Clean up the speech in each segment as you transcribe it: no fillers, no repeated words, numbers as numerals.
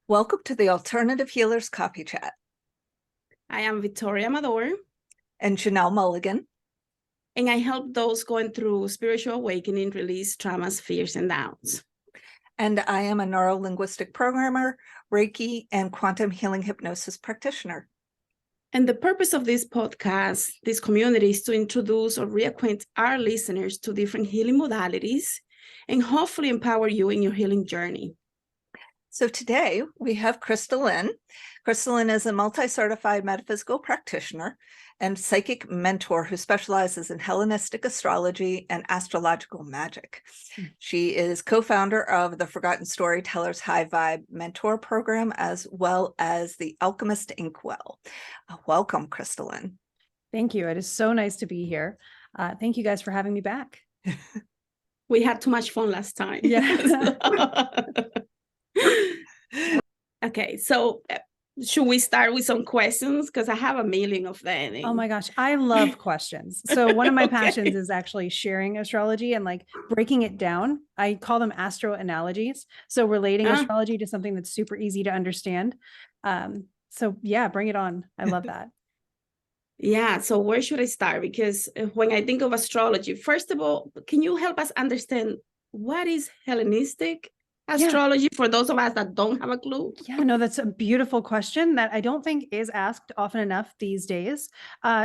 Welcome to the Alternative Healers Coffee Chat. I am Victoria Amador. And Janelle Mulligan. And I help those going through spiritual awakening release traumas, fears, and doubts. And I am a neuro-linguistic programmer, Reiki, and quantum healing hypnosis practitioner. And the purpose of this podcast, this community, is to introduce or reacquaint our listeners to different healing modalities and hopefully empower you in your healing journey. So today we have KristaLyn. KristaLyn is a multi-certified metaphysical practitioner and psychic mentor who specializes in Hellenistic Astrology and Astrological Magic. She is co-founder of the Forgotten Storytellers High-Vibe mentor program, as well as the Alchemist Inkwell. Welcome, KristaLyn. Thank you. It is so nice to be here. Thank you guys for having me back. We had too much fun last time. Yeah. Okay, so should we start with some questions? Because I have a million of them. Oh my gosh, I love questions. So one of my passions is actually sharing astrology and like breaking it down. I call them astro analogies. So relating astrology to something that's super easy to understand. So yeah, bring it on. I love that. Yeah, so where should I start? Because when I think of astrology, first of all, can you help us understand what is Hellenistic astrology for those of us that don't have a clue? Yeah, no, that's a beautiful question that I don't think is asked often enough these days.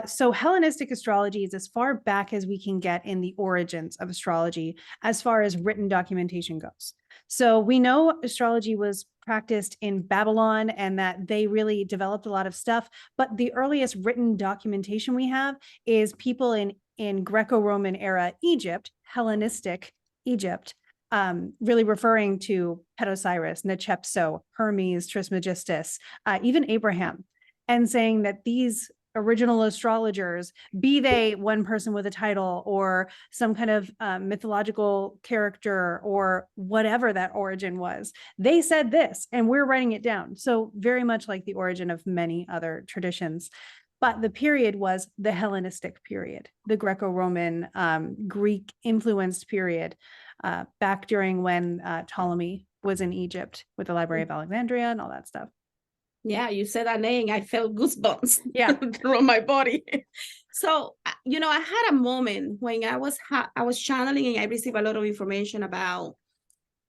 So Hellenistic astrology is as far back as we can get in the origins of astrology, as far as written documentation goes. So we know astrology was practiced in Babylon and that they really developed a lot of stuff. But the earliest written documentation we have is people in Greco-Roman era Egypt, Hellenistic Egypt, really referring to Petosiris, Nechepso, Hermes, Trismegistus, even Abraham, and saying that these original astrologers, be they one person with a title or some kind of mythological character or whatever that origin was, they said this and we're writing it down. So very much like the origin of many other traditions. But the period was the Hellenistic period, the Greco-Roman, Greek-influenced period, back during when Ptolemy was in Egypt with the Library of Alexandria and all that stuff. Yeah, you said that name. I felt goosebumps through my body. So, I had a moment when I was channeling and I received a lot of information about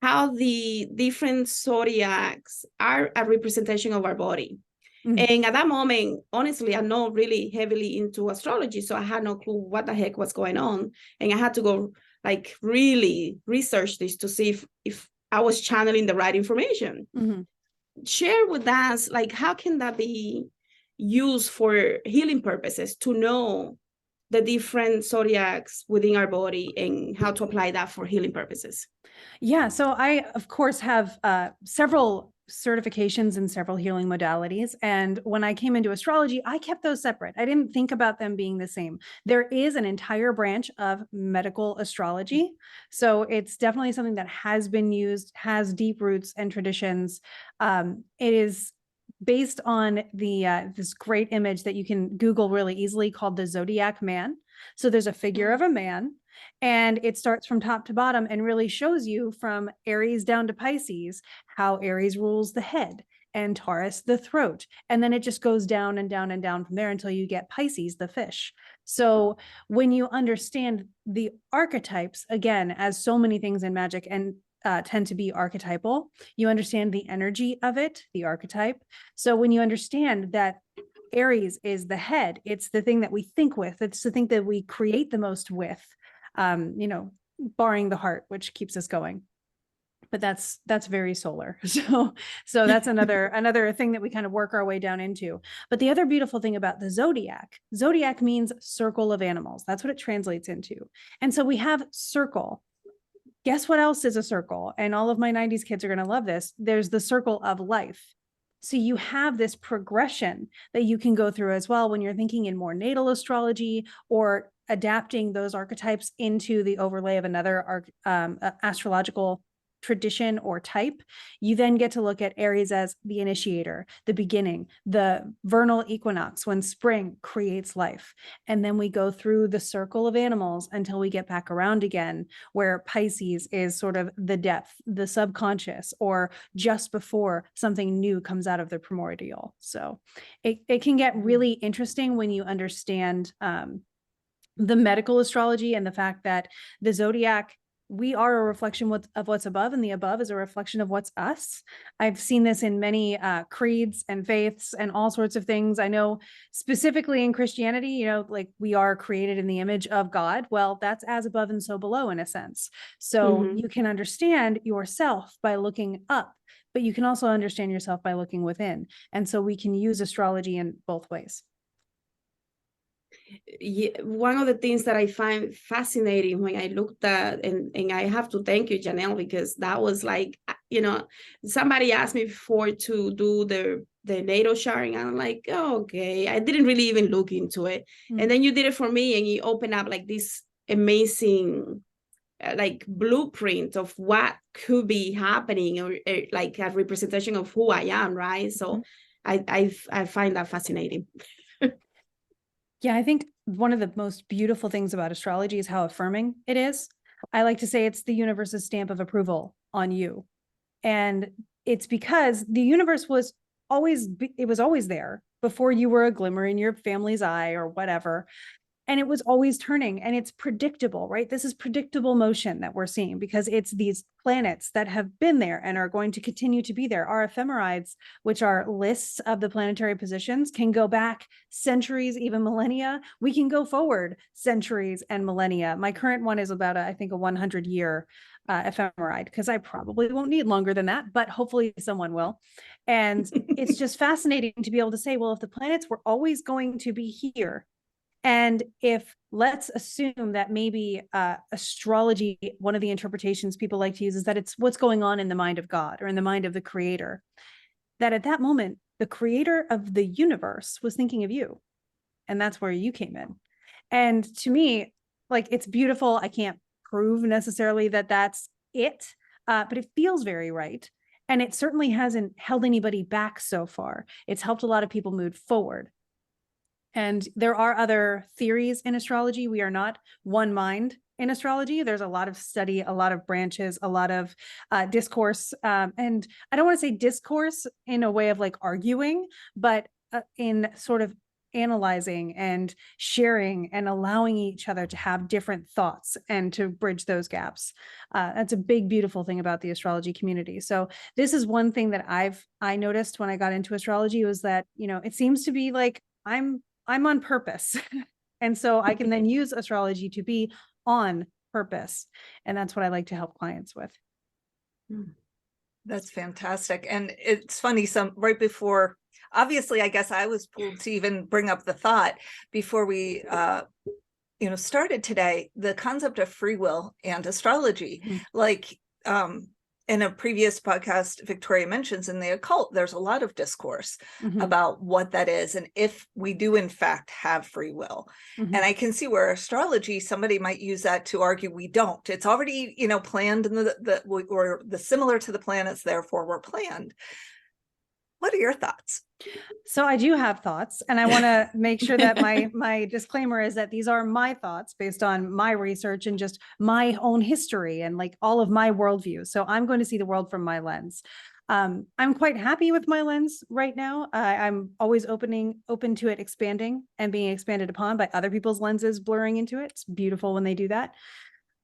how the different zodiacs are a representation of our body. Mm-hmm. And at that moment, honestly, I'm not really heavily into astrology, so I had no clue what the heck was going on. And I had to go like really research this to see if I was channeling the right information. Mm-hmm. Share with us, like, how can that be used for healing purposes to know the different zodiacs within our body and how to apply that for healing purposes? Yeah, so I, of course, have several certifications in several healing modalities. And when I came into astrology, I kept those separate. I didn't think about them being the same. There is an entire branch of medical astrology. So it's definitely something that has been used, has deep roots and traditions. It is based on this great image that you can Google really easily called the Zodiac man. So there's a figure of a man, and it starts from top to bottom and really shows you from Aries down to Pisces how Aries rules the head and Taurus the throat. And then it just goes down and down and down from there until you get Pisces, the fish. So when you understand the archetypes, again, as so many things in magic and tend to be archetypal, you understand the energy of it, the archetype. So when you understand that Aries is the head, it's the thing that we think with, it's the thing that we create the most with, barring the heart, which keeps us going. But that's very solar. So that's another thing that we kind of work our way down into. But the other beautiful thing about the zodiac means circle of animals. That's what it translates into. And so we have circle. Guess what else is a circle? And all of my 90s kids are going to love this. There's the circle of life. So you have this progression that you can go through as well when you're thinking in more natal astrology or adapting those archetypes into the overlay of another astrological tradition or type, you then get to look at Aries as the initiator, the beginning, the vernal equinox when spring creates life. And then we go through the circle of animals until we get back around again, where Pisces is sort of the depth, the subconscious, or just before something new comes out of the primordial. So it can get really interesting when you understand the medical astrology and the fact that the zodiac, we are a reflection of what's above, and the above is a reflection of what's us. I've seen this in many creeds and faiths and all sorts of things. I know specifically in Christianity, you know, like we are created in the image of God. Well, that's as above and so below in a sense. So you can understand yourself by looking up, but you can also understand yourself by looking within. And so we can use astrology in both ways. Yeah, one of the things that I find fascinating when I looked at, and I have to thank you, Janel, because that was like, you know, somebody asked me before to do the natal sharing, and I'm like, oh, okay, I didn't really even look into it. And then you did it for me, and you opened up like this amazing like blueprint of what could be happening, or like a representation of who I am, right? So I find that fascinating. Yeah, I think one of the most beautiful things about astrology is how affirming it is. I like to say it's the universe's stamp of approval on you. And it's because the universe was always there before you were a glimmer in your family's eye or whatever. And it was always turning, and it's predictable, right? This is predictable motion that we're seeing because it's these planets that have been there and are going to continue to be there. Our ephemerides, which are lists of the planetary positions, can go back centuries, even millennia. We can go forward centuries and millennia. My current one is about, I think, a 100-year ephemeride, because I probably won't need longer than that, but hopefully someone will. And it's just fascinating to be able to say, well, if the planets were always going to be here, and if let's assume that maybe astrology, one of the interpretations people like to use is that it's what's going on in the mind of God or in the mind of the creator, that at that moment, the creator of the universe was thinking of you. And that's where you came in. And to me, like, it's beautiful. I can't prove necessarily that that's it, but it feels very right. And it certainly hasn't held anybody back so far. It's helped a lot of people move forward. And there are other theories in astrology. We are not one mind in astrology. There's a lot of study, a lot of branches, a lot of discourse. And I don't want to say discourse in a way of like arguing, but in sort of analyzing and sharing and allowing each other to have different thoughts and to bridge those gaps. That's a big, beautiful thing about the astrology community. So this is one thing that I noticed when I got into astrology, was that, you know, it seems to be like I'm on purpose. And so I can then use astrology to be on purpose. And that's what I like to help clients with. That's fantastic. And it's funny, right before, obviously, I guess I was pulled to even bring up the thought before we started today, the concept of free will and astrology. Like in a previous podcast, Victoria mentions in the occult, there's a lot of discourse about what that is and if we do in fact have free will. And I can see where astrology, somebody might use that to argue we don't. It's already, planned in or the similar to the planets, therefore we're planned. What are your thoughts? So I do have thoughts, and I want to make sure that my disclaimer is that these are my thoughts based on my research and just my own history and like all of my worldview. So I'm going to see the world from my lens. I'm quite happy with my lens right now. I'm always open to it expanding and being expanded upon by other people's lenses blurring into it. It's beautiful when they do that.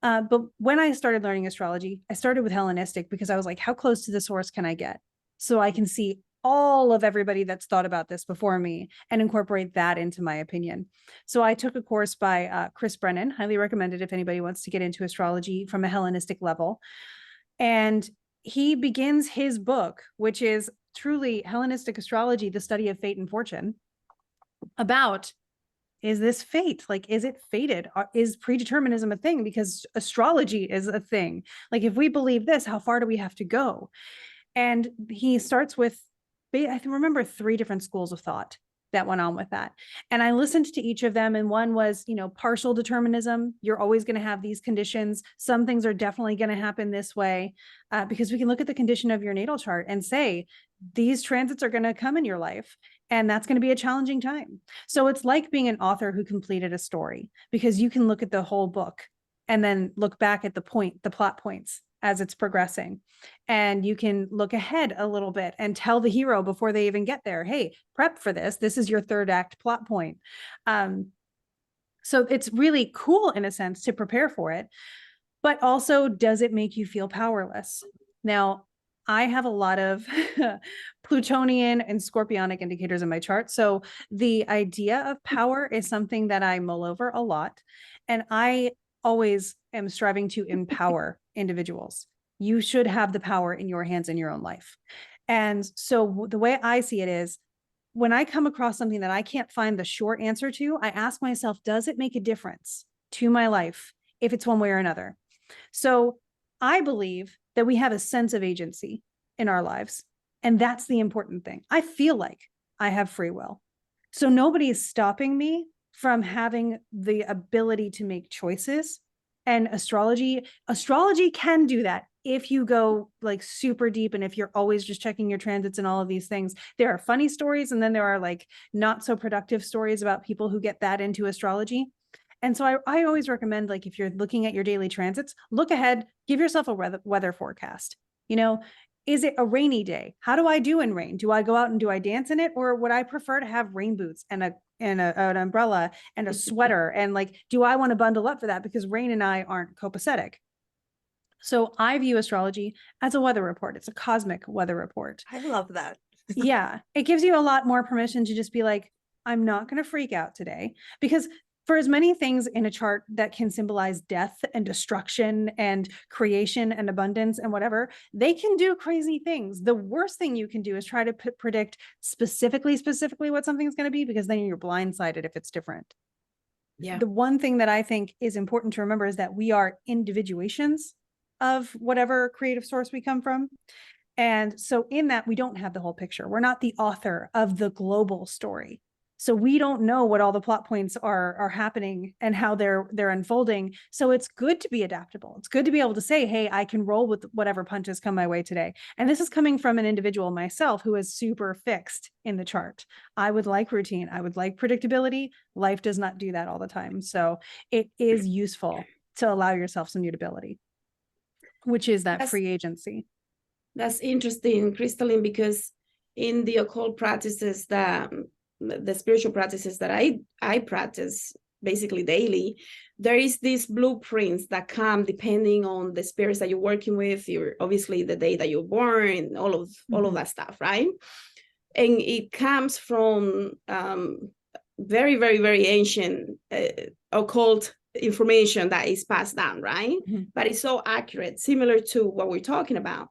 But when I started learning astrology, I started with Hellenistic because I was like, how close to the source can I get so I can see all of everybody that's thought about this before me and incorporate that into my opinion. So I took a course by Brennan, highly recommended if anybody wants to get into astrology from a Hellenistic level. And he begins his book, which is truly Hellenistic Astrology, the study of fate and fortune, about, is this fate? Like, is it fated? Is predeterminism a thing? Because astrology is a thing. Like, if we believe this, how far do we have to go? And he starts with, I remember 3 different schools of thought. that went on with that. And I listened to each of them. And one was, partial determinism. You're always going to have these conditions. Some things are definitely going to happen this way, because we can look at the condition of your natal chart and say, these transits are going to come in your life, and that's going to be a challenging time. So it's like being an author who completed a story, because you can look at the whole book and then look back at the plot points as it's progressing. And you can look ahead a little bit and tell the hero before they even get there, hey, prep for this. This is your third act plot point. So it's really cool in a sense to prepare for it, but also, does it make you feel powerless? Now, I have a lot of Plutonian and Scorpionic indicators in my chart. So the idea of power is something that I mull over a lot. And I always am striving to empower individuals. You should have the power in your hands in your own life. And so the way I see it is, when I come across something that I can't find the short answer to, I ask myself, does it make a difference to my life if it's one way or another? So I believe that we have a sense of agency in our lives. And that's the important thing. I feel like I have free will. So nobody is stopping me from having the ability to make choices. And astrology can do that if you go like super deep, and if you're always just checking your transits and all of these things. There are funny stories, and then there are like not so productive stories about people who get that into astrology. And so I always recommend, like, if you're looking at your daily transits, look ahead, give yourself a weather forecast. Is it a rainy day? How do I do in rain? Do I go out and do I dance in it? Or would I prefer to have rain boots and an umbrella and a sweater? And like, do I want to bundle up for that? Because rain and I aren't copacetic. So I view astrology as a weather report. It's a cosmic weather report. I love that. Yeah. It gives you a lot more permission to just be like, I'm not going to freak out today, because for as many things in a chart that can symbolize death and destruction and creation and abundance and whatever, they can do crazy things. The worst thing you can do is try to predict specifically what something's going to be, because then you're blindsided if it's different. Yeah. The one thing that I think is important to remember is that we are individuations of whatever creative source we come from. And so in that, we don't have the whole picture. We're not the author of the global story. So we don't know what all the plot points are happening and how they're unfolding. So it's good to be adaptable. It's good to be able to say, hey, I can roll with whatever punches come my way today. And this is coming from an individual myself who is super fixed in the chart. I would like routine. I would like predictability. Life does not do that all the time. So it is useful to allow yourself some mutability, which is that free agency. That's interesting, KristaLyn, because in the occult practices, the spiritual practices that I practice basically daily, there is these blueprints that come depending on the spirits that you're working with, obviously the day that you're born, all of that stuff, right? And it comes from very, very, very ancient occult information that is passed down, right? Mm-hmm. But it's so accurate, similar to what we're talking about.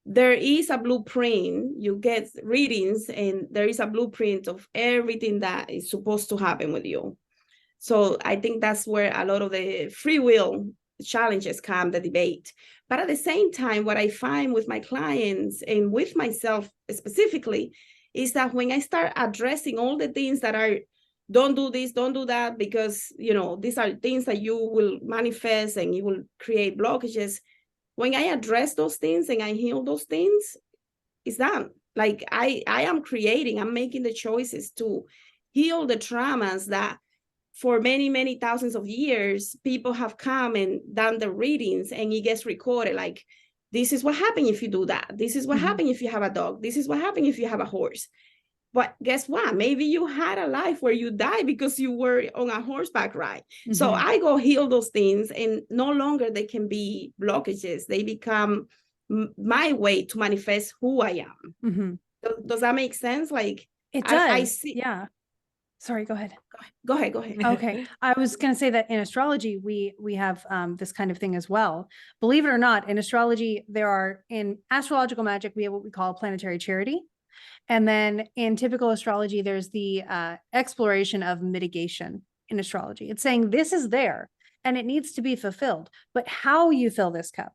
There is a blueprint. You get readings, and there is a blueprint of everything that is supposed to happen with you. So I think that's where a lot of the free will challenges come, the debate. But at the same time, what I find with my clients and with myself specifically is that when I start addressing all the things that are, don't do this, don't do that, because, these are things that you will manifest and you will create blockages. When I address those things and I heal those things, it's done. Like I am creating, I'm making the choices to heal the traumas that for many, many thousands of years, people have come and done the readings, and it gets recorded. Like, this is what happened if you do that. This is what happened if you have a dog. This is what happened if you have a horse. But guess what? Maybe you had a life where you died because you were on a horseback ride. Mm-hmm. So I go heal those things, and no longer they can be blockages. They become my way to manifest who I am. Mm-hmm. Does that make sense? Like, it does. I see. Yeah. Sorry, go ahead. Go ahead. Okay. I was going to say that in astrology, we have this kind of thing as well. Believe it or not, in astrology, in Astrological Magic, we have what we call planetary charity. And then in typical astrology, there's the exploration of mitigation in astrology. It's saying this is there and it needs to be fulfilled, but how you fill this cup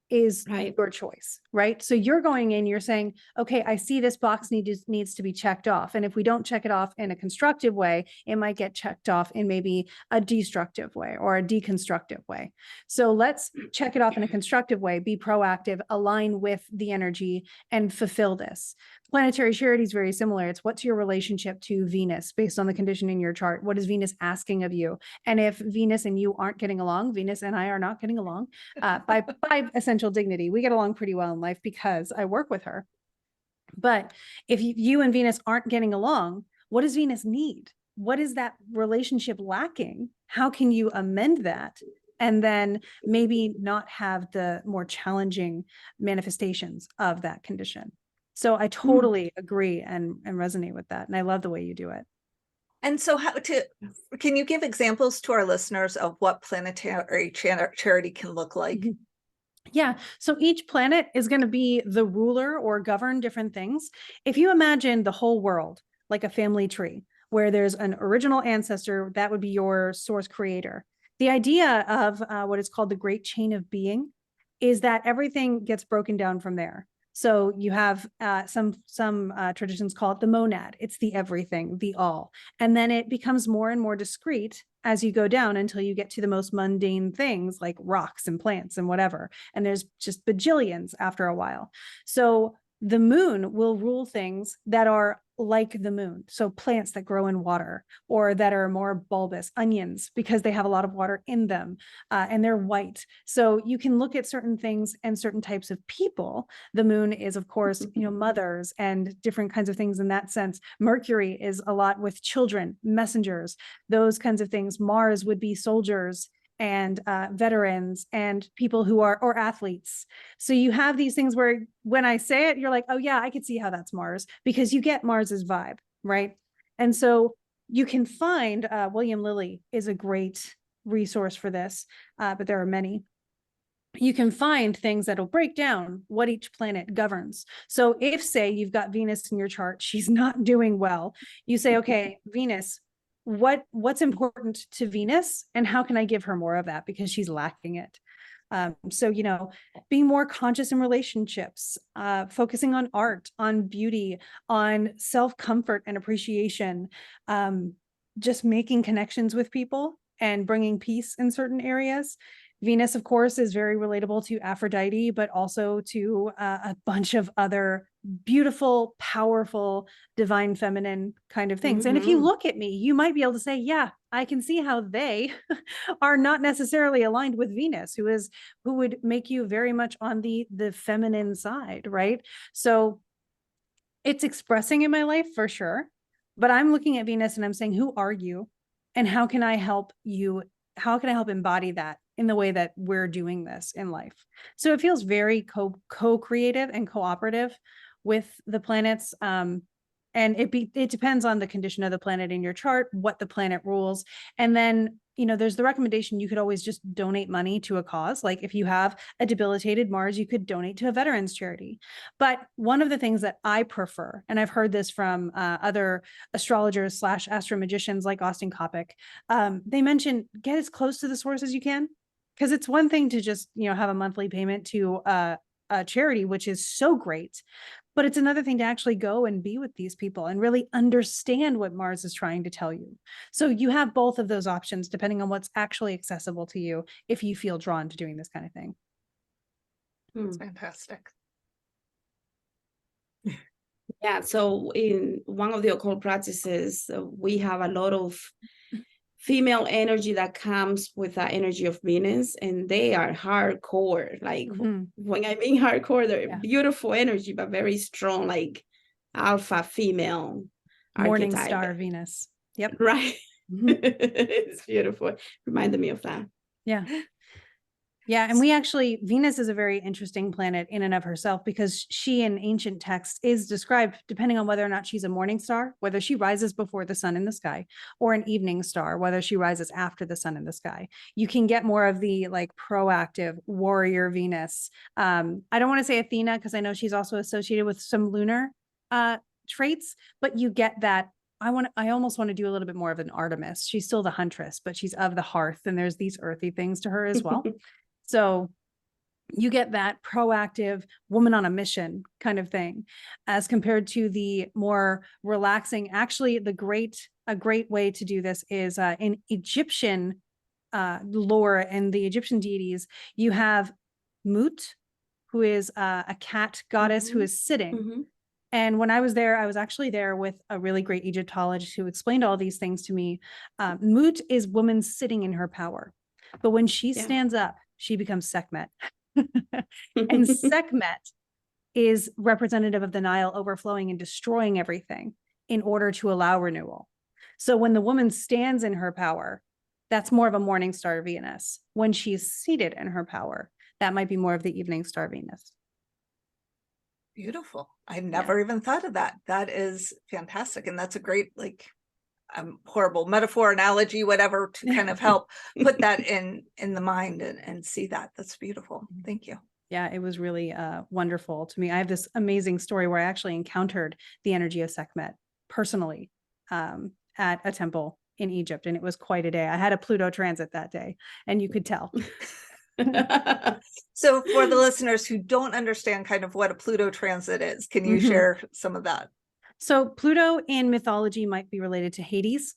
is Right. your choice, right? So you're going in, you're saying, okay, I see this box needs to be checked off. And if we don't check it off in a constructive way, it might get checked off in maybe a destructive way or a deconstructive way. So let's check it off in a constructive way, be proactive, align with the energy, and fulfill this. Planetary charity is very similar. It's what's your relationship to Venus based on the condition in your chart? What is Venus asking of you? And if Venus and you aren't getting along, Venus and I are not getting along, by essential dignity, we get along pretty well in life because I work with her. But if you and Venus aren't getting along, what does Venus need? What is that relationship lacking? How can you amend that? And then maybe not have the more challenging manifestations of that condition. So I totally agree and resonate with that. And I love the way you do it. And so can you give examples to our listeners of what planetary charity can look like? Mm-hmm. Yeah. So each planet is going to be the ruler or govern different things. If you imagine the whole world like a family tree, where there's an original ancestor, that would be your source creator. The idea of what is called the great chain of being is that everything gets broken down from there. So you have some traditions call it the monad. It's the everything, the all. And then it becomes more and more discrete as you go down until you get to the most mundane things like rocks and plants and whatever. And there's just bajillions after a while. So the moon will rule things that are like the moon. So plants that grow in water or that are more bulbous, onions, because they have a lot of water in them and they're white. So you can look at certain things and certain types of people. The moon is, of course, mothers and different kinds of things in that sense. Mercury is a lot with children, messengers, those kinds of things. Mars would be soldiers and veterans and people who are, or athletes. So you have these things where when I say it, you're like, oh yeah, I could see how that's Mars, because you get Mars's vibe, right? And so you can find, William Lilly is a great resource for this, but there are many. You can find things that'll break down what each planet governs. So if, say, you've got Venus in your chart, she's not doing well, you say, okay, Venus, what's important to Venus and how can I give her more of that because she's lacking it. So, being more conscious in relationships, focusing on art, on beauty, on self-comfort and appreciation, just making connections with people and bringing peace in certain areas. Venus, of course, is very relatable to Aphrodite, but also to a bunch of other beautiful, powerful, divine feminine kind of things. And if you look at me, you might be able to say, yeah, I can see how they are not necessarily aligned with Venus, who would make you very much on the feminine side, right? So it's expressing in my life for sure, but I'm looking at Venus and I'm saying, who are you? And how can I help you? How can I help embody that in the way that we're doing this in life? So it feels very co-creative and cooperative with the planets. And it depends on the condition of the planet in your chart, what the planet rules. And then, there's the recommendation, you could always just donate money to a cause. Like if you have a debilitated Mars, you could donate to a veterans charity. But one of the things that I prefer, and I've heard this from other astrologers / astro magicians like Austin Coppock, they mention get as close to the source as you can. Because it's one thing to just, have a monthly payment to a charity, which is so great. But it's another thing to actually go and be with these people and really understand what Mars is trying to tell you. So you have both of those options, depending on what's actually accessible to you, if you feel drawn to doing this kind of thing. That's fantastic. Yeah. So in one of the occult practices, we have a lot of female energy that comes with that energy of Venus, and they are hardcore. Like when I mean hardcore, they're beautiful energy, but very strong, like alpha female Morning archetype. star Venus. Yep. Right. It's beautiful. Reminded me of that. Yeah. Yeah. And Venus is a very interesting planet in and of herself, because she in ancient texts is described, depending on whether or not she's a morning star, whether she rises before the sun in the sky, or an evening star, whether she rises after the sun in the sky. You can get more of the like proactive warrior Venus. I don't want to say Athena, because I know she's also associated with some lunar traits, but you get that. I almost want to do a little bit more of an Artemis. She's still the huntress, but she's of the hearth, and there's these earthy things to her as well. So You get that proactive woman on a mission kind of thing, as compared to the more relaxing. Actually, a great way to do this is in Egyptian lore and the Egyptian deities. You have Mut, who is a cat goddess who is sitting. And when I was there, I was actually there with a really great Egyptologist who explained all these things to me. Mut is woman sitting in her power, but when she stands up, she becomes Sekhmet. And Sekhmet is representative of the Nile overflowing and destroying everything in order to allow renewal. So when the woman stands in her power, that's more of a morning star Venus. When she's seated in her power, that might be more of the evening star Venus. Beautiful. I never even thought of that. That is fantastic. And that's a great, like, horrible metaphor, analogy, whatever, to kind of help put that in the mind and see that. That's beautiful. Thank you. Yeah, it was really wonderful to me. I have this amazing story where I actually encountered the energy of Sekhmet personally at a temple in Egypt, and it was quite a day. I had a Pluto transit that day, and you could tell. So for the listeners who don't understand kind of what a Pluto transit is, can you share some of that? So Pluto in mythology might be related to Hades.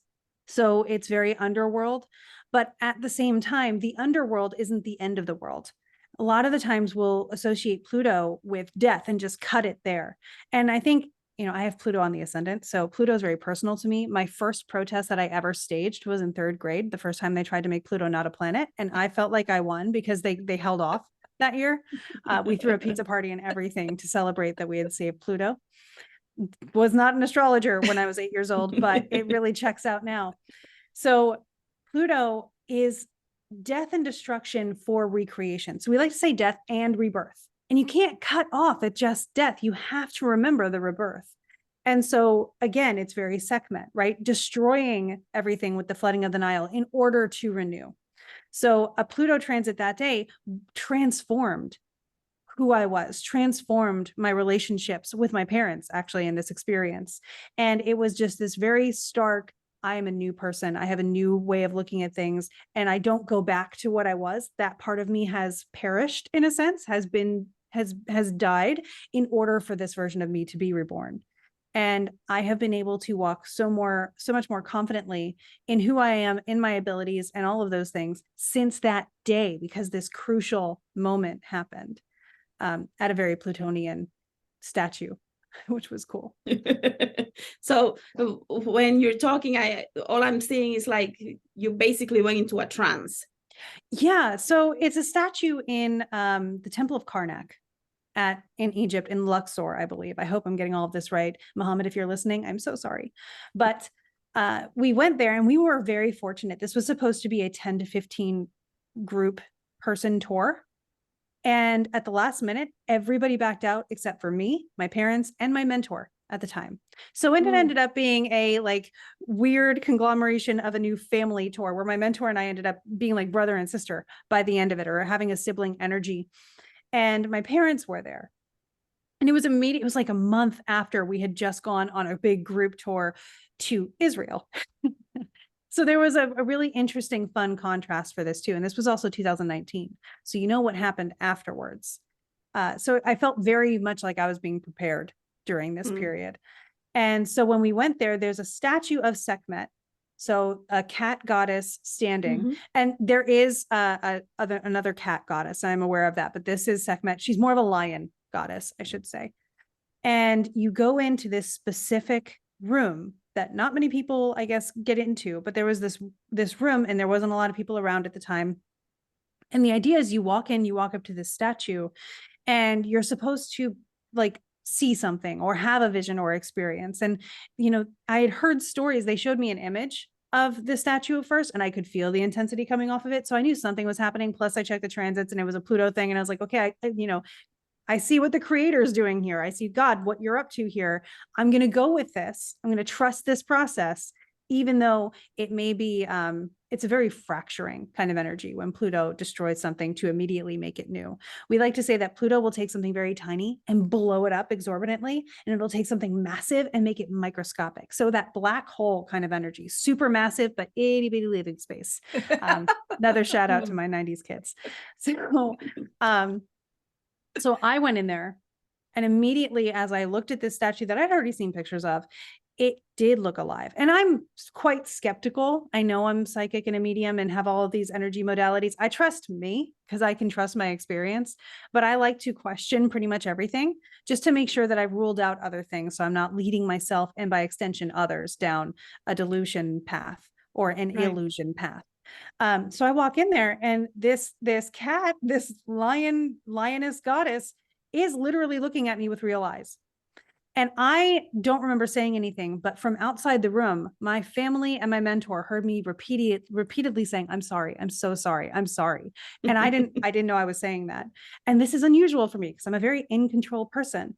So it's very underworld, but at the same time, the underworld isn't the end of the world. A lot of the times we'll associate Pluto with death and just cut it there. And I think, I have Pluto on the ascendant. So Pluto is very personal to me. My first protest that I ever staged was in 3rd grade, the first time they tried to make Pluto not a planet. And I felt like I won because they held off that year. We threw a pizza party and everything to celebrate that we had saved Pluto. Was not an astrologer when I was 8 years old, but it really checks out now. So Pluto is death and destruction for recreation. So we like to say death and rebirth. And you can't cut off at just death. You have to remember the rebirth. And so again, it's very Sekhmet, right? Destroying everything with the flooding of the Nile in order to renew. So a Pluto transit that day transformed who I was, transformed my relationships with my parents, actually, in this experience. And it was just this very stark, I am a new person. I have a new way of looking at things, and I don't go back to what I was. That part of me has perished, in a sense, has died in order for this version of me to be reborn. And I have been able to walk so much more confidently in who I am, in my abilities, and all of those things since that day, because this crucial moment happened at a very Plutonian statue, which was cool. So when you're talking, all I'm seeing is like you basically went into a trance. Yeah, so it's a statue in the Temple of Karnak in Egypt, in Luxor, I believe. I hope I'm getting all of this right. Muhammad, if you're listening, I'm so sorry. But we went there and we were very fortunate. This was supposed to be a 10 to 15 group person tour. And at the last minute, everybody backed out except for me, my parents, and my mentor at the time. So it ended up being a like weird conglomeration of a new family tour where my mentor and I ended up being like brother and sister by the end of it, or having a sibling energy. And my parents were there. And it was immediate. It was like a month after we had just gone on a big group tour to Israel. So there was a really interesting, fun contrast for this too. And this was also 2019. So you know what happened afterwards. So I felt very much like I was being prepared during this period. And so when we went there, there's a statue of Sekhmet. So a cat goddess standing, and there is another cat goddess. I'm aware of that, but this is Sekhmet. She's more of a lion goddess, I should say. And you go into this specific room that not many people, I guess, get into, but there was this room and there wasn't a lot of people around at the time. And the idea is you walk in, you walk up to this statue, and you're supposed to like see something or have a vision or experience. And, I had heard stories. They showed me an image of the statue at first, and I could feel the intensity coming off of it. So I knew something was happening. Plus I checked the transits and it was a Pluto thing. And I was like, okay, I see what the creator is doing here. I see God, what you're up to here. I'm going to go with this. I'm going to trust this process, even though it may be, it's a very fracturing kind of energy when Pluto destroys something to immediately make it new. We like to say that Pluto will take something very tiny and blow it up exorbitantly, and it'll take something massive and make it microscopic. So that black hole kind of energy, super massive, but itty bitty living space. Another shout out to my 90s kids. So, So I went in there, and immediately as I looked at this statue that I'd already seen pictures of, it did look alive. And I'm quite skeptical. I know I'm psychic and a medium and have all of these energy modalities. I trust me because I can trust my experience, but I like to question pretty much everything just to make sure that I've ruled out other things. So I'm not leading myself and by extension others down a delusion path or an illusion path. So I walk in there, and this cat, this lioness goddess, is literally looking at me with real eyes. And I don't remember saying anything, but from outside the room, my family and my mentor heard me repeatedly saying, "I'm sorry. I'm so sorry. I'm sorry." And I didn't know I was saying that. And this is unusual for me because I'm a very in control person.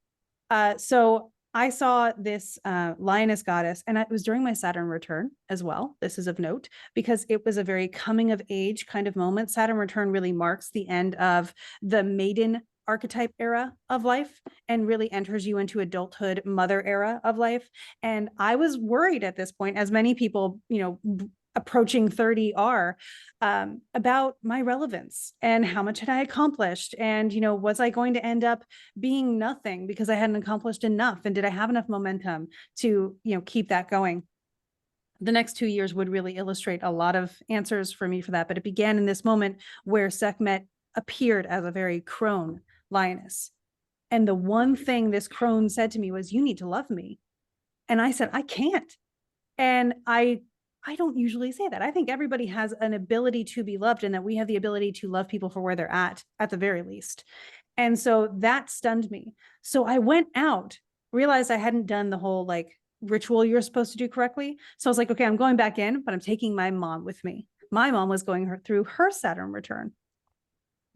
So I saw this lioness goddess, and it was during my Saturn return as well. This is of note because it was a very coming of age kind of moment. Saturn return really marks the end of the maiden archetype era of life and really enters you into adulthood, mother era of life. And I was worried at this point, as many people, approaching 30 are, about my relevance and how much had I accomplished, and was I going to end up being nothing because I hadn't accomplished enough, and did I have enough momentum to keep that going? The next 2 years would really illustrate a lot of answers for me for that, but it began in this moment where Sekhmet appeared as a very crone lioness. And the one thing this crone said to me was, "You need to love me." And I said, "I can't." And I don't usually say that. I think everybody has an ability to be loved, and that we have the ability to love people for where they're at the very least. And so that stunned me. So I went out, realized I hadn't done the whole ritual you're supposed to do correctly. So I was like, okay, I'm going back in, but I'm taking my mom with me. My mom was going through her Saturn return,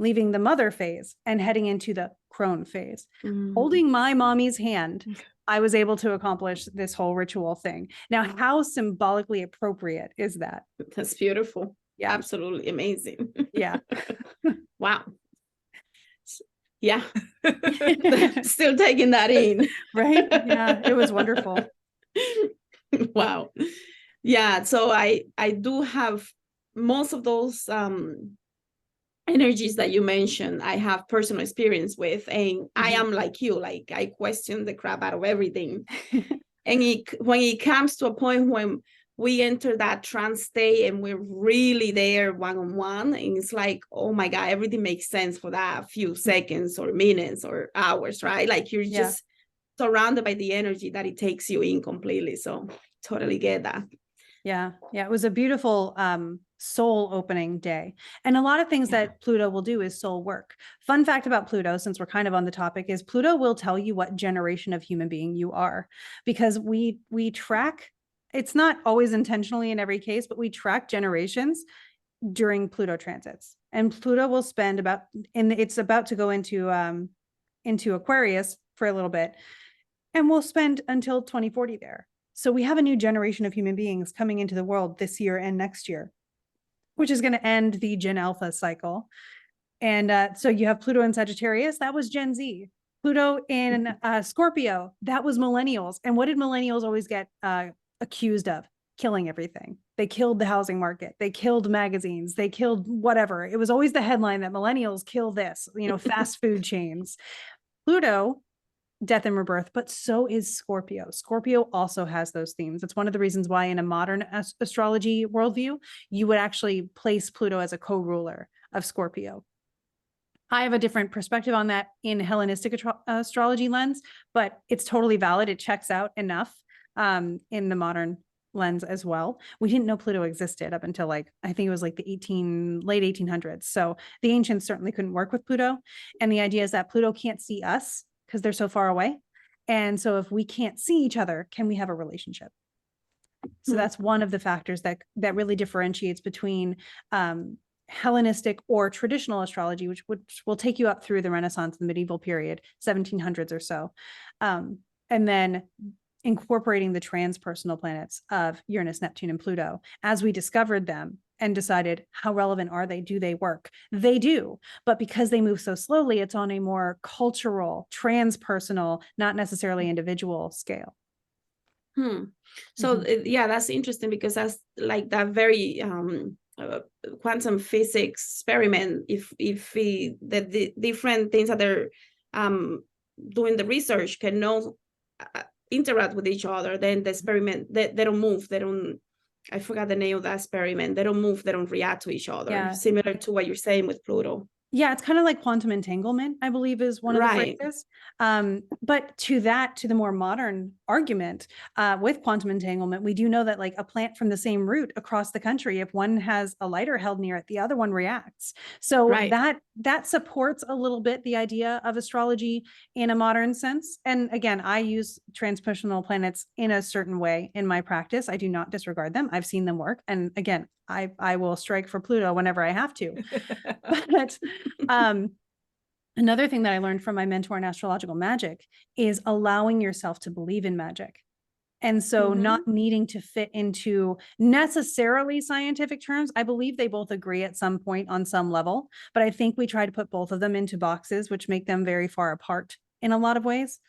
leaving the mother phase and heading into the crone phase. Holding my mommy's hand, I was able to accomplish this whole ritual thing. Now, how symbolically appropriate is that? That's beautiful. Yeah. Absolutely amazing. Yeah. Wow. Yeah. Still taking that in. Right? Yeah, it was wonderful. Wow. Yeah. So I do have most of those energies that you mentioned. I have personal experience with, and I am like you, I question the crap out of everything. And when it comes to a point when we enter that trance state and we're really there one-on-one, and it's like, oh my God, everything makes sense for that few seconds or minutes or hours, right? Like you're just surrounded by the energy that it takes you in completely. So totally get that. Yeah. It was a beautiful soul opening day. And a lot of things that Pluto will do is soul work. Fun fact about Pluto, since we're kind of on the topic, is Pluto will tell you what generation of human being you are, because we track, it's not always intentionally in every case, but we track generations during Pluto transits. And Pluto will spend it's about to go into Aquarius for a little bit, and we'll spend until 2040 there. So we have a new generation of human beings coming into the world this year and next year, which is going to end the Gen Alpha cycle. And so you have Pluto in Sagittarius, that was Gen Z. Pluto in Scorpio, that was millennials. And what did millennials always get accused of? Killing everything. They killed the housing market. They killed magazines. They killed whatever. It was always the headline that millennials kill this, fast food chains. Pluto, death and rebirth, but so is Scorpio. Scorpio also has those themes. It's one of the reasons why in a modern astrology worldview, you would actually place Pluto as a co-ruler of Scorpio. I have a different perspective on that in Hellenistic astrology lens, but it's totally valid. It checks out enough in the modern lens as well. We didn't know Pluto existed up until I think it was the late 1800s. So the ancients certainly couldn't work with Pluto. And the idea is that Pluto can't see us because they're so far away. And so if we can't see each other, can we have a relationship? So that's one of the factors that really differentiates between Hellenistic or traditional astrology, which will take you up through the Renaissance, the medieval period, 1700s or so. And then incorporating the transpersonal planets of Uranus, Neptune, and Pluto as we discovered them and decided how relevant are they? Do they work? They do. But because they move so slowly, it's on a more cultural, transpersonal, not necessarily individual scale. So yeah, that's interesting because that's that very quantum physics experiment, if the different things that they're doing the research cannot interact with each other, then the experiment, they don't move, they don't, I forgot the name of that experiment, they don't move, they don't react to each other, similar to what you're saying with Pluto. Yeah, it's kind of like quantum entanglement, I believe, is one of the phrases. But to the more modern argument with quantum entanglement, we do know that like a plant from the same root across the country, if one has a lighter held near it, the other one reacts. So that supports a little bit the idea of astrology in a modern sense. And again, I use transpositional planets in a certain way in my practice. I do not disregard them. I've seen them work. And again, I will strike for Pluto whenever I have to. But another thing that I learned from my mentor in Astrological Magic is allowing yourself to believe in magic. And so not needing to fit into necessarily scientific terms. I believe they both agree at some point on some level, but I think we try to put both of them into boxes, which make them very far apart in a lot of ways.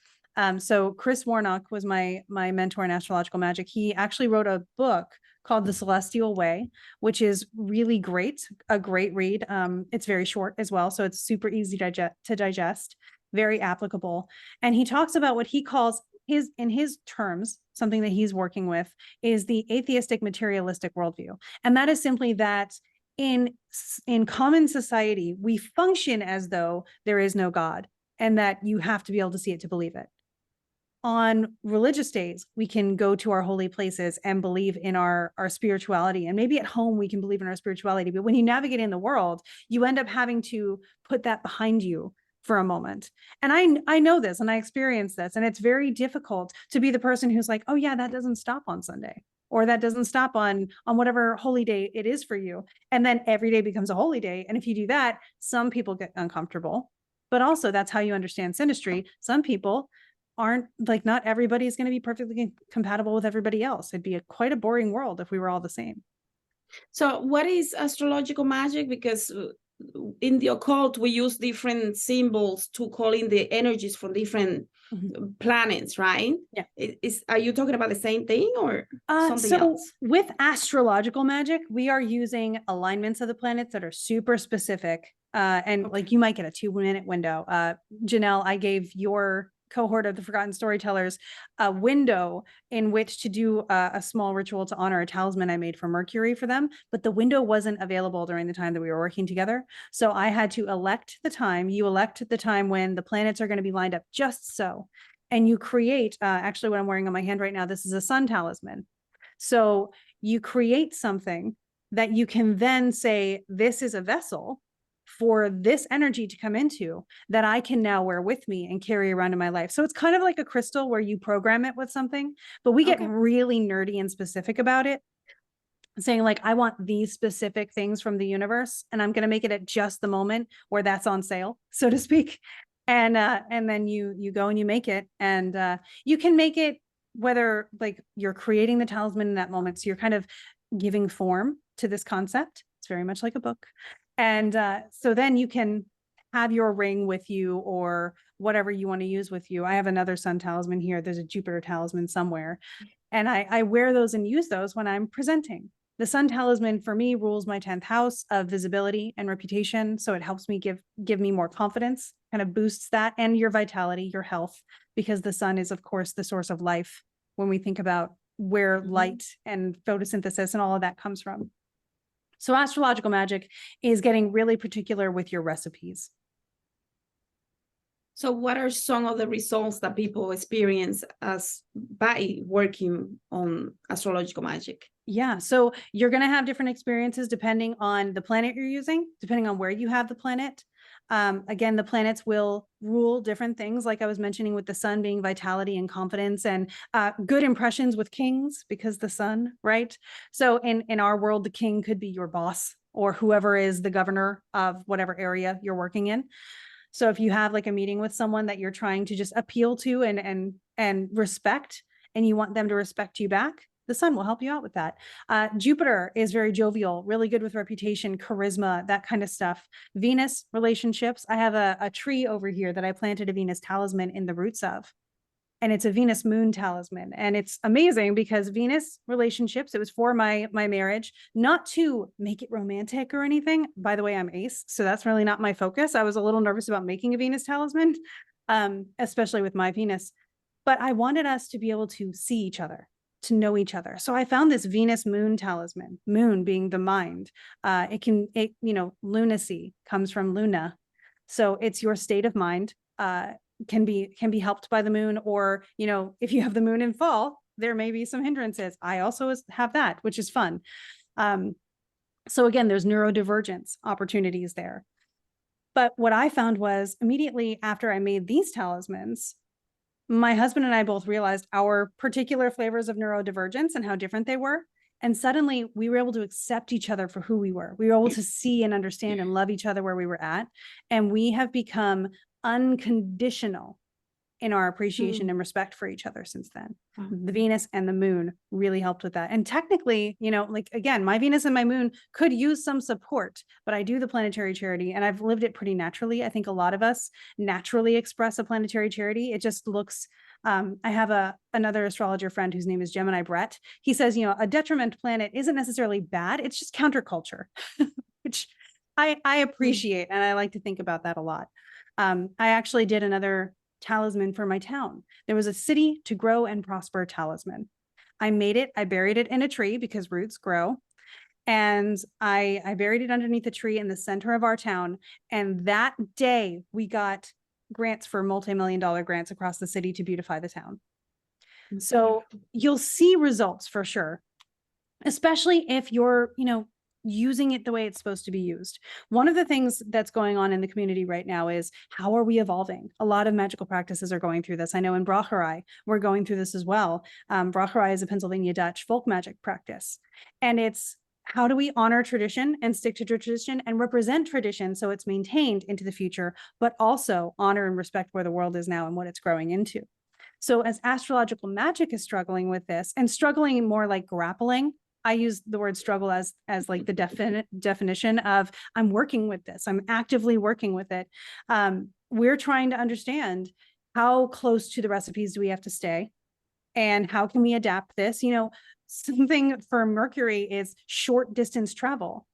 So Chris Warnock was my mentor in Astrological Magic. He actually wrote a book called The Celestial Way, which is really great, a great read. It's very short as well, so it's super easy to digest, very applicable. And he talks about what he calls in his terms, something that he's working with is the atheistic materialistic worldview. And that is simply that in common society, we function as though there is no God and that you have to be able to see it to believe it. On religious days, we can go to our holy places and believe in our spirituality. And maybe at home, we can believe in our spirituality. But when you navigate in the world, you end up having to put that behind you for a moment. And I know this and I experience this. And it's very difficult to be the person who's like, oh, yeah, that doesn't stop on Sunday. Or that doesn't stop on whatever holy day it is for you. And then every day becomes a holy day. And if you do that, some people get uncomfortable. But also that's how you understand synastry. Some people aren't like, not everybody is going to be perfectly compatible with everybody else. It'd be quite a boring world if we were all the same. So what is astrological magic? Because in the occult, we use different symbols to call in the energies from different planets, right? Yeah. Are you talking about the same thing or something else? With astrological magic, we are using alignments of the planets that are super specific. Like you might get a 2-minute window. Janelle, I gave your cohort of the Forgotten Storytellers a window in which to do a small ritual to honor a talisman I made for Mercury for them, but the window wasn't available during the time that we were working together. So I had to elect the time. You elect the time when the planets are going to be lined up just so. And you create, actually what I'm wearing on my hand right now, this is a sun talisman. So you create something that you can then say, this is a vessel for this energy to come into that I can now wear with me and carry around in my life. So it's kind of like a crystal where you program it with something, but we get really nerdy and specific about it, saying like, I want these specific things from the universe and I'm going to make it at just the moment where that's on sale, so to speak. And then you go and you make it, and you can make it whether like you're creating the talisman in that moment. So you're kind of giving form to this concept. It's very much like a book. And so then you can have your ring with you or whatever you want to use with you. I have another sun talisman here. There's a Jupiter talisman somewhere. And I wear those and use those when I'm presenting. The sun talisman for me rules my 10th house of visibility and reputation. So it helps me give me more confidence, kind of boosts that, and your vitality, your health, because the sun is, of course, the source of life when we think about where light and photosynthesis and all of that comes from. So astrological magic is getting really particular with your recipes. So what are some of the results that people experience by working on astrological magic? Yeah, so you're going to have different experiences depending on the planet you're using, depending on where you have the planet. Again, the planets will rule different things, like I was mentioning with the sun being vitality and confidence, and good impressions with kings because the sun, right? So in our world, the king could be your boss or whoever is the governor of whatever area you're working in. So if you have like a meeting with someone that you're trying to just appeal to and respect, and you want them to respect you back, the sun will help you out with that. Jupiter is very jovial, really good with reputation, charisma, that kind of stuff. Venus, relationships. I have a tree over here that I planted a Venus talisman in the roots of. and it's a Venus moon talisman. And it's amazing because Venus relationships, it was for my marriage, not to make it romantic or anything. By the way, I'm ace, so that's really not my focus. I was a little nervous about making a Venus talisman, especially with my Venus, but I wanted us to be able to see each other, to know each other. So I found this Venus moon talisman, moon being the mind. Lunacy comes from Luna. So it's your state of mind, can be helped by the moon, or, if you have the moon in fall, there may be some hindrances. I also have that, which is fun. So again, there's neurodivergence opportunities there. But what I found was immediately after I made these talismans, my husband and I both realized our particular flavors of neurodivergence and how different they were. And suddenly we were able to accept each other for who we were. We were able to see and understand and love each other where we were at. And we have become unconditional in our appreciation and respect for each other since then. The Venus and the moon really helped with that. And technically, again, my Venus and my moon could use some support, but I do the planetary charity and I've lived it pretty naturally. I think a lot of us naturally express a planetary charity. It just looks, I have another astrologer friend whose name is Gemini Brett. He says, a detriment planet isn't necessarily bad. It's just counterculture, which I appreciate. And I like to think about that a lot. I actually did another talisman for my town. There was a city to grow and prosper talisman. I made it. I buried it in a tree because roots grow. And I buried it underneath a tree in the center of our town. And that day we got grants for multi-million-dollar grants across the city to beautify the town. So you'll see results for sure, especially if you're, using it the way it's supposed to be used. One of the things that's going on in the community right now is, how are we evolving? A lot of magical practices are going through this. I know in Braucherei, we're going through this as well. Braucherei is a Pennsylvania Dutch folk magic practice. And it's, how do we honor tradition and stick to tradition and represent tradition so it's maintained into the future, but also honor and respect where the world is now and what it's growing into. So as astrological magic is struggling with this, and struggling more like grappling, I use the word struggle as like the definition of, I'm working with this. I'm actively working with it. We're trying to understand, how close to the recipes do we have to stay? And how can we adapt this? Something for Mercury is short distance travel.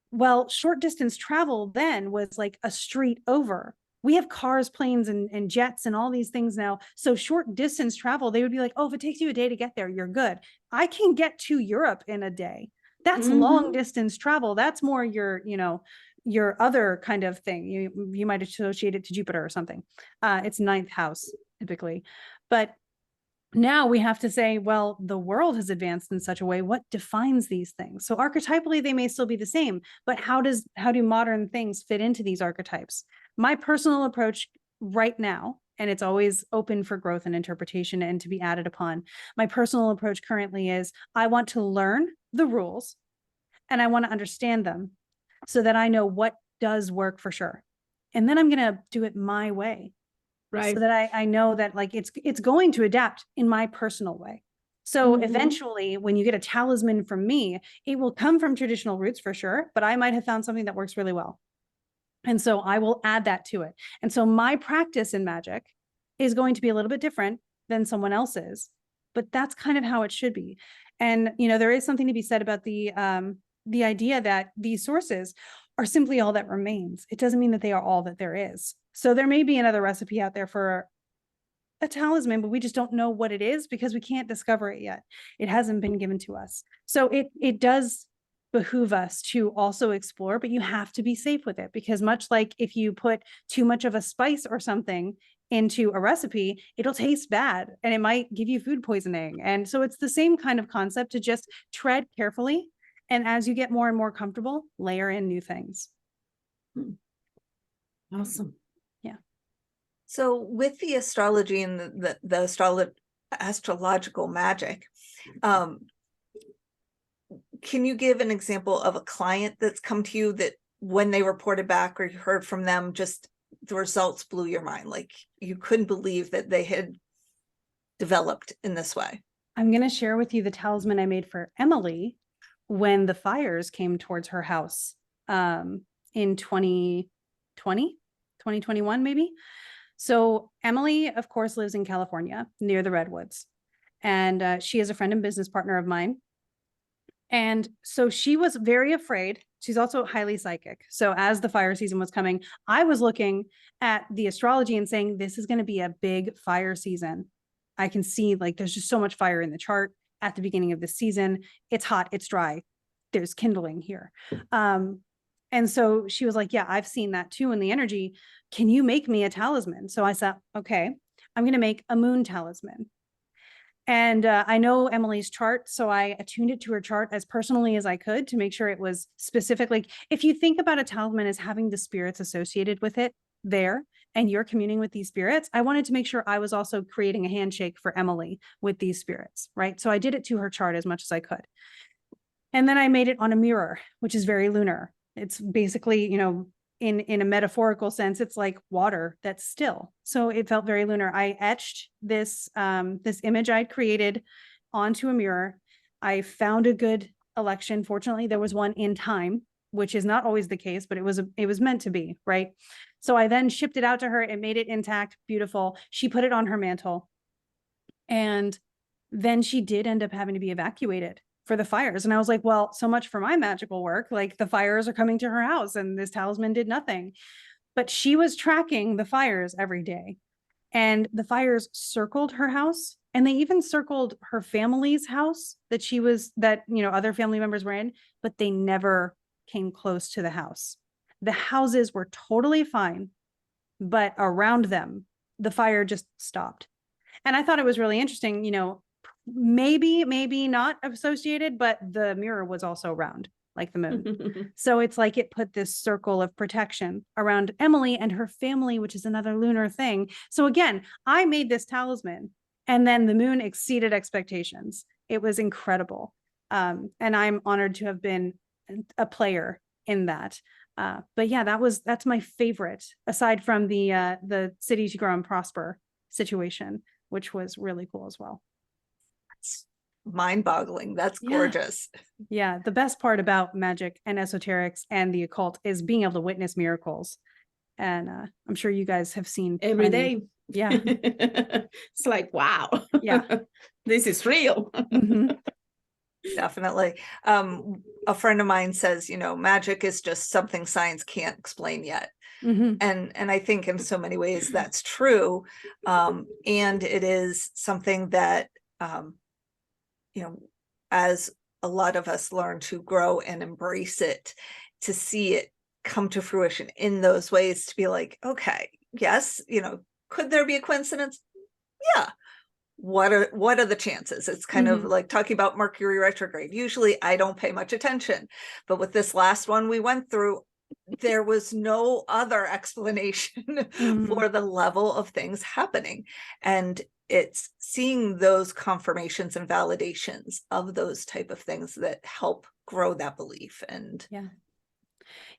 Well, short distance travel then was like a street over. We have cars, planes, and jets and all these things now. So short distance travel, they would be like, oh, if it takes you a day to get there, you're good. I can get to Europe in a day. That's long distance travel. That's more your other kind of thing. You might associate it to Jupiter or something. It's ninth house typically. But now we have to say, well, the world has advanced in such a way. What defines these things? So archetypally, they may still be the same, but how do modern things fit into these archetypes? My personal approach right now, and it's always open for growth and interpretation and to be added upon. My personal approach currently is, I want to learn the rules and I want to understand them so that I know what does work for sure. And then I'm going to do it my way. Right. So that I know that it's going to adapt in my personal way. So eventually when you get a talisman from me, it will come from traditional roots for sure, but I might have found something that works really well. And so I will add that to it. And so my practice in magic is going to be a little bit different than someone else's, but that's kind of how it should be. And, there is something to be said about the idea that these sources are simply all that remains. It doesn't mean that they are all that there is. So there may be another recipe out there for a talisman, but we just don't know what it is because we can't discover it yet. It hasn't been given to us. So it does behoove us to also explore, but you have to be safe with it, because much like if you put too much of a spice or something into a recipe, it'll taste bad and it might give you food poisoning. And so it's the same kind of concept, to just tread carefully. And as you get more and more comfortable, layer in new things. Awesome. So with the astrology and the astrological magic, can you give an example of a client that's come to you that when they reported back or you heard from them, just the results blew your mind? Like you couldn't believe that they had developed in this way? I'm going to share with you the talisman I made for Emily when the fires came towards her house in 2021, maybe. So Emily, of course, lives in California near the Redwoods. And she is a friend and business partner of mine. And so she was very afraid. She's also highly psychic. So as the fire season was coming, I was looking at the astrology and saying, this is going to be a big fire season. I can see like there's just so much fire in the chart at the beginning of the season. It's hot, it's dry. There's kindling here. And so she was like, yeah, I've seen that too in the energy. Can you make me a talisman? So I said, okay, I'm going to make a moon talisman. And I know Emily's chart, so I attuned it to her chart as personally as I could to make sure it was specifically. If you think about a talisman as having the spirits associated with it there, and you're communing with these spirits, I wanted to make sure I was also creating a handshake for Emily with these spirits, right? So I did it to her chart as much as I could. And then I made it on a mirror, which is very lunar. It's basically, you know, in a metaphorical sense, it's like water that's still. So it felt very lunar. I etched this this image I'd created onto a mirror. I found a good election. Fortunately, there was one in time, which is not always the case, but it was meant to be, right? So I then shipped it out to her and made it intact, beautiful. She put it on her mantle. And then she did end up having to be evacuated for the fires. And I was like, well, so much for my magical work. Like the fires are coming to her house and this talisman did nothing. But she was tracking the fires every day. And the fires circled her house. And they even circled her family's house that you know, other family members were in, but they never came close to the house. The houses were totally fine, but around them, the fire just stopped. And I thought it was really interesting, you know, maybe not associated, but the mirror was also round like the moon. So it's like it put this circle of protection around Emily and her family, which is another lunar thing. So again, I made this talisman and then the moon exceeded expectations. It was incredible. And I'm honored to have been a player in that. But yeah, that's my favorite, aside from the Cities You Grow and Prosper situation, which was really cool as well. Mind-boggling. That's gorgeous. Yeah, the best part about magic and esoterics and the occult is being able to witness miracles. And I'm sure you guys have seen every day. Yeah. It's like, wow. Yeah. This is real. Mm-hmm. Definitely. A friend of mine says, you know, magic is just something science can't explain yet. Mm-hmm. And I think in so many ways that's true. And it is something that, you know, as a lot of us learn to grow and embrace it, to see it come to fruition in those ways, to be like, okay, yes, you know, could there be a coincidence? Yeah. What are the chances? It's kind of like talking about Mercury retrograde. Usually I don't pay much attention, but with this last one we went through, there was no other explanation for the level of things happening. And it's seeing those confirmations and validations of those type of things that help grow that belief. And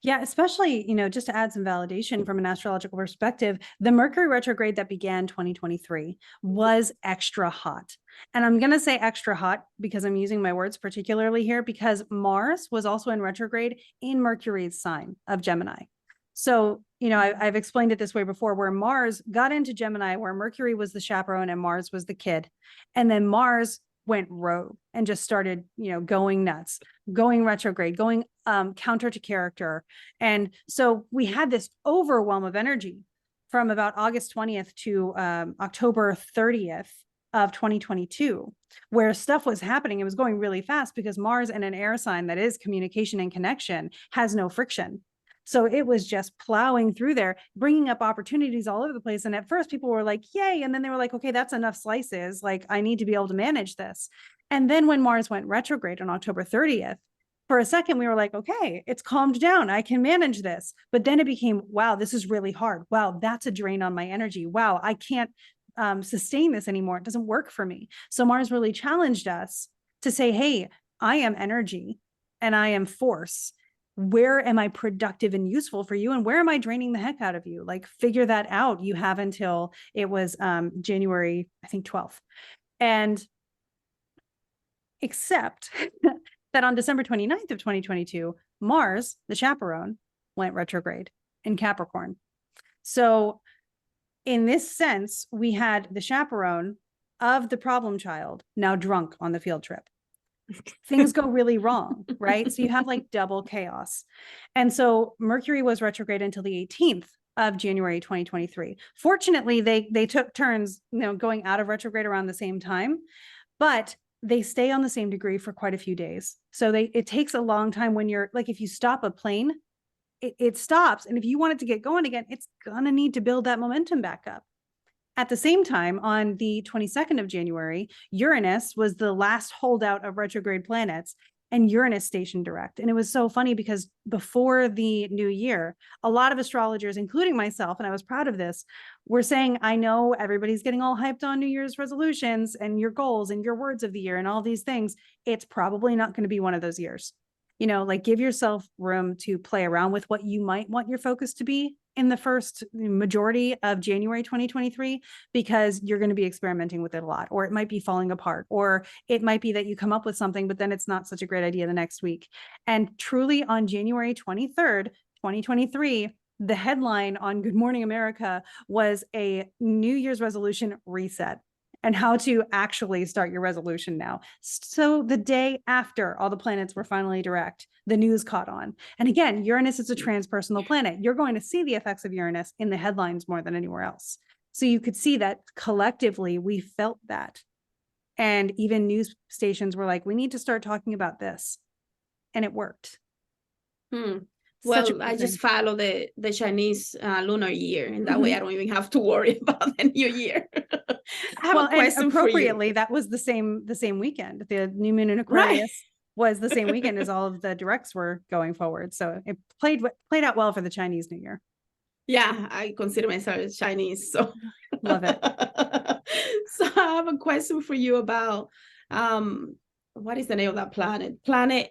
yeah, especially, you know, just to add some validation from an astrological perspective, the Mercury retrograde that began 2023 was extra hot. And I'm going to say extra hot because I'm using my words particularly here, because Mars was also in retrograde in Mercury's sign of Gemini. So, you know, I've explained it this way before, where Mars got into Gemini, where Mercury was the chaperone and Mars was the kid. And then Mars went rogue and just started, you know, going nuts, going retrograde, going counter to character. And so we had this overwhelm of energy from about August 20th to October 30th of 2022, where stuff was happening. It was going really fast because Mars in an air sign that is communication and connection has no friction. So it was just plowing through there, bringing up opportunities all over the place. And at first people were like, yay. And then they were like, okay, that's enough slices. Like, I need to be able to manage this. And then when Mars went retrograde on October 30th, for a second, we were like, okay, it's calmed down. I can manage this. But then it became, wow, this is really hard. Wow, that's a drain on my energy. Wow, I can't sustain this anymore. It doesn't work for me. So Mars really challenged us to say, hey, I am energy and I am force. Where am I productive and useful for you? And where am I draining the heck out of you? Like, figure that out. You have until it was January, I think 12th. And except that on December 29th of 2022, Mars, the chaperone, went retrograde in Capricorn. So in this sense, we had the chaperone of the problem child now drunk on the field trip. Things go really wrong, right? So you have like double chaos. And so Mercury was retrograde until the 18th of January 2023. Fortunately, they took turns, going out of retrograde around the same time, but they stay on the same degree for quite a few days. So it takes a long time when you're like, if you stop a plane, it stops. And if you want it to get going again, it's gonna need to build that momentum back up. At the same time, on the 22nd of January, Uranus was the last holdout of retrograde planets, and Uranus stationed direct. And it was so funny because before the new year, a lot of astrologers, including myself, and I was proud of this, were saying, I know everybody's getting all hyped on New Year's resolutions and your goals and your words of the year and all these things. It's probably not going to be one of those years. Like give yourself room to play around with what you might want your focus to be in the first majority of January 2023, because you're going to be experimenting with it a lot, or it might be falling apart, or it might be that you come up with something, but then it's not such a great idea the next week. And truly on January 23rd, 2023, the headline on Good Morning America was a New Year's resolution reset, and how to actually start your resolution now. So the day after all the planets were finally direct, the news caught on. And again, Uranus is a transpersonal planet. You're going to see the effects of Uranus in the headlines more than anywhere else. So you could see that collectively we felt that. And even news stations were like, we need to start talking about this. And it worked. Well, I just follow the Chinese lunar year, and that way I don't even have to worry about the new year. I have a question and appropriately, that was the same weekend. The new moon in Aquarius was the same weekend as all of the directs were going forward. So it played out well for the Chinese New Year. Yeah, I consider myself Chinese, so love it. So I have a question for you about what is the name of that planet?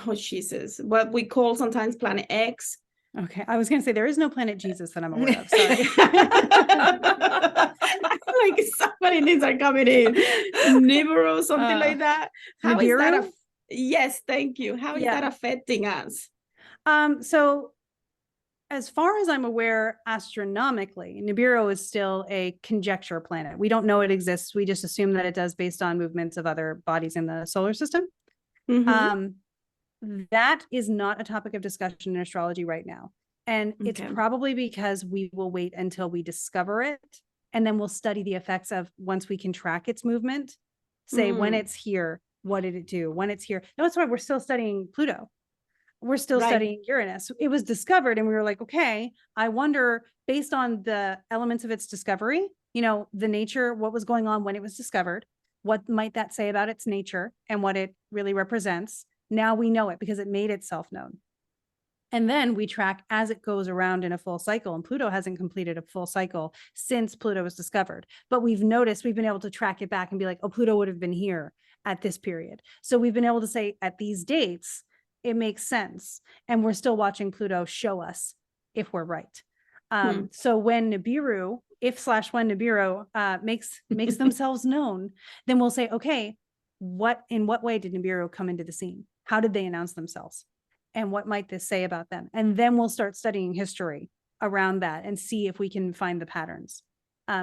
Oh, Jesus. What we call sometimes Planet X. Okay. I was going to say, there is no Planet Jesus that I'm aware of. Sorry. Like so many names are coming in. Nibiru, something like that. How is that? Yes, thank you. How is that affecting us? So as far as I'm aware, astronomically, Nibiru is still a conjecture planet. We don't know it exists. We just assume that it does based on movements of other bodies in the solar system. That is not a topic of discussion in astrology right now. And it's probably because we will wait until we discover it, and then we'll study the effects of once we can track its movement, say when it's here, what did it do? When it's here. That's why we're still studying Pluto. We're still studying Uranus. It was discovered and we were like, okay, I wonder, based on the elements of its discovery, the nature, what was going on when it was discovered, what might that say about its nature and what it really represents? Now we know it because it made itself known. And then we track as it goes around in a full cycle. And Pluto hasn't completed a full cycle since Pluto was discovered. But we've noticed, we've been able to track it back and be like, oh, Pluto would have been here at this period. So we've been able to say at these dates, it makes sense. And we're still watching Pluto show us if we're right. So when Nibiru, when Nibiru makes themselves known, then we'll say, okay, in what way did Nibiru come into the scene? How did they announce themselves? And what might this say about them? And then we'll start studying history around that and see if we can find the patterns.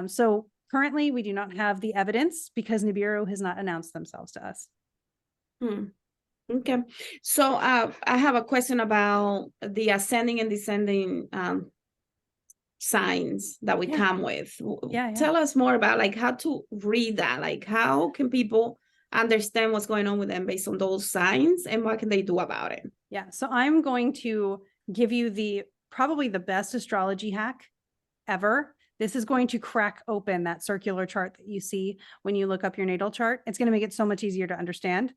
So currently we do not have the evidence because Nibiru has not announced themselves to us. Okay. So I have a question about the ascending and descending signs that we come with. Tell us more about like how to read that. Like how can people understand what's going on with them based on those signs, and what can they do about it? Yeah. So I'm going to give you probably the best astrology hack ever. This is going to crack open that circular chart that you see when you look up your natal chart. It's going to make it so much easier to understand.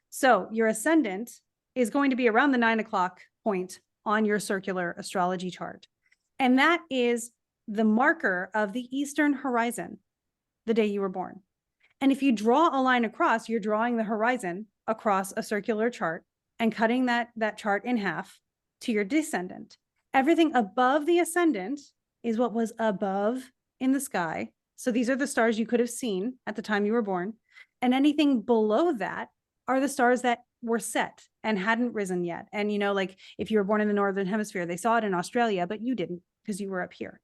So your ascendant is going to be around the 9 o'clock point on your circular astrology chart. And that is the marker of the eastern horizon, the day you were born. And if you draw a line across, you're drawing the horizon across a circular chart and cutting that chart in half to your descendant. Everything above the ascendant is what was above in the sky. So these are the stars you could have seen at the time you were born. And anything below that are the stars that were set and hadn't risen yet. And, like if you were born in the Northern Hemisphere, they saw it in Australia, but you didn't. because you were up here.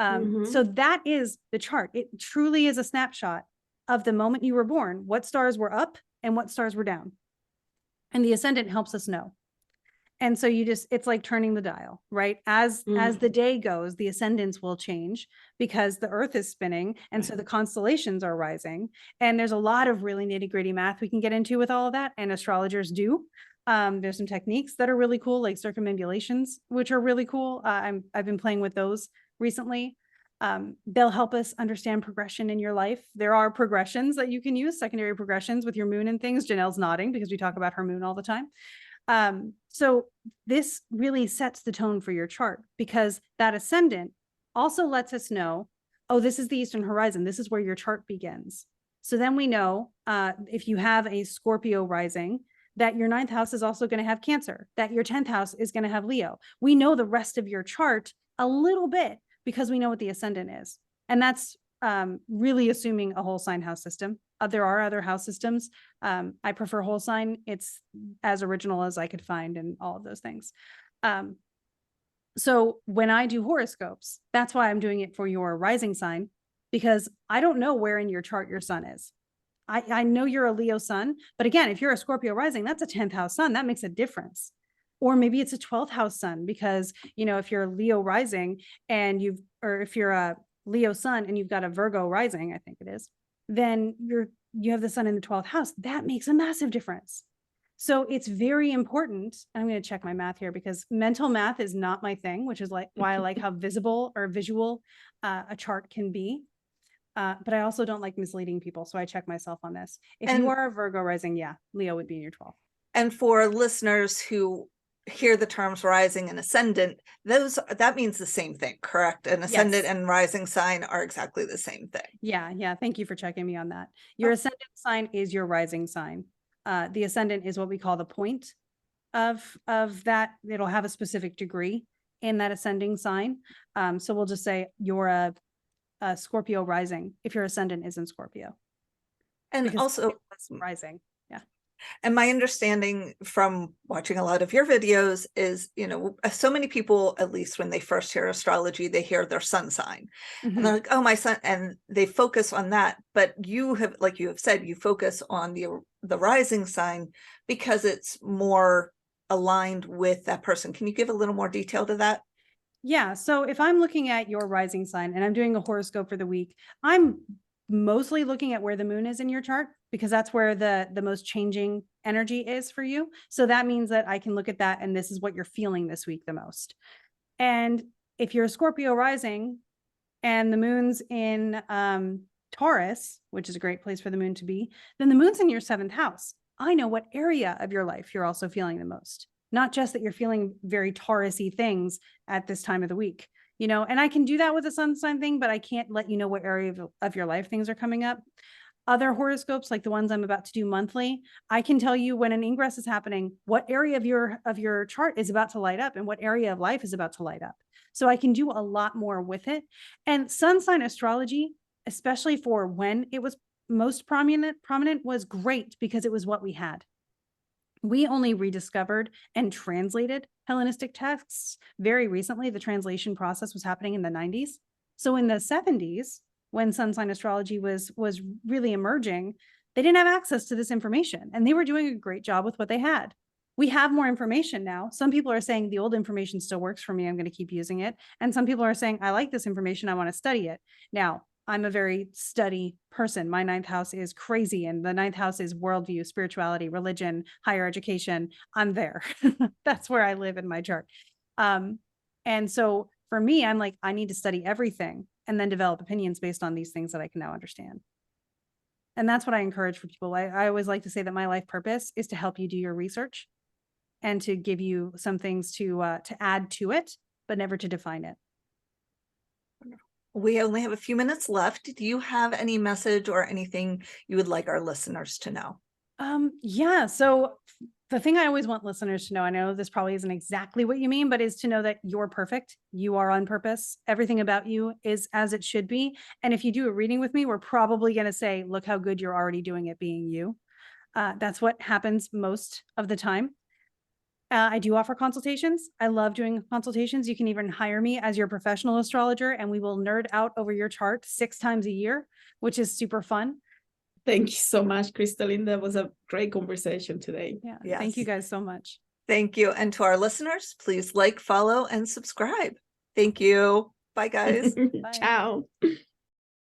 Mhm. So that is the chart. It truly is a snapshot of the moment you were born, what stars were up and what stars were down. And the ascendant helps us know. And so it's like turning the dial, right? As the day goes, the ascendants will change because the earth is spinning. And so the constellations are rising. And there's a lot of really nitty-gritty math we can get into with all of that. And astrologers do. There's some techniques that are really cool, like circumambulations, which are really cool. I've been playing with those recently. They'll help us understand progression in your life. There are progressions that you can use, secondary progressions with your moon and things. Janelle's nodding because we talk about her moon all the time. So this really sets the tone for your chart, because that ascendant also lets us know, oh, this is the Eastern horizon. This is where your chart begins. So then we know, if you have a Scorpio rising, that your 9th house is also going to have Cancer, that your 10th house is going to have Leo. We know the rest of your chart a little bit because we know what the ascendant is. And that's really assuming a whole sign house system. There are other house systems. I prefer whole sign. It's as original as I could find and all of those things. So when I do horoscopes, that's why I'm doing it for your rising sign, because I don't know where in your chart your sun is. I know you're a Leo sun, but again, if you're a Scorpio rising, that's a 10th house sun. That makes a difference. Or maybe it's a 12th house sun, because, you know, if you're a Leo rising and or if you're a Leo sun and you've got a Virgo rising, I think it is, then you have the sun in the 12th house. That makes a massive difference. So it's very important. I'm going to check my math here because mental math is not my thing, which is like why I like how visible or visual a chart can be. But I also don't like misleading people. So I check myself on this. If you are a Virgo rising, yeah, Leo would be in your 12th. And for listeners who hear the terms rising and ascendant, that means the same thing, correct? An ascendant and rising sign are exactly the same thing. Yeah. Thank you for checking me on that. Your ascendant sign is your rising sign. The ascendant is what we call the point of that. It'll have a specific degree in that ascending sign. So we'll just say you're a Scorpio rising if your ascendant is in Scorpio. And because also rising. And my understanding from watching a lot of your videos is, you know, so many people, at least when they first hear astrology, they hear their sun sign and they're like, oh, my sun, and they focus on that. But you have, like you have said, you focus on the rising sign because it's more aligned with that person. Can you give a little more detail to that? Yeah. So if I'm looking at your rising sign and I'm doing a horoscope for the week, I'm mostly looking at where the moon is in your chart, because that's where the most changing energy is for you. So that means that I can look at that and this is what you're feeling this week the most. And if you're a Scorpio rising and the moon's in Taurus, which is a great place for the moon to be, then the moon's in your 7th house. I know what area of your life you're also feeling the most. Not just that you're feeling very Taurus-y things at this time of the week, you know, and I can do that with a sun sign thing, but I can't let you know what area of your life things are coming up. Other horoscopes, like the ones I'm about to do monthly, I can tell you when an ingress is happening, what area of your chart is about to light up and what area of life is about to light up. So I can do a lot more with it. And sun sign astrology, especially for when it was most prominent was great because it was what we had. We only rediscovered and translated Hellenistic texts very recently. The translation process was happening in the 90s. So in the 70s, when sun sign astrology was really emerging, they didn't have access to this information and they were doing a great job with what they had. We have more information now. Some people are saying the old information still works for me. I'm going to keep using it. And some people are saying, I like this information. I want to study it. Now, I'm a very study person. My 9th house is crazy. And the 9th house is worldview, spirituality, religion, higher education. I'm there. That's where I live in my chart. And so for me, I'm like, I need to study everything and then develop opinions based on these things that I can now understand. And that's what I encourage for people. I always like to say that my life purpose is to help you do your research and to give you some things to add to it, but never to define it. We only have a few minutes left. Do you have any message or anything you would like our listeners to know? Yeah. So the thing I always want listeners to know, I know this probably isn't exactly what you mean, but is to know that you're perfect. You are on purpose. Everything about you is as it should be. And if you do a reading with me, we're probably going to say, look how good you're already doing at being you. That's what happens most of the time. I do offer consultations. I love doing consultations. You can even hire me as your professional astrologer, and we will nerd out over your chart 6 times a year, which is super fun. Thank you so much, KristaLyn. That was a great conversation today. Yeah. Thank you guys so much. Thank you. And to our listeners, please like, follow, and subscribe. Thank you. Bye, guys. Bye. Ciao.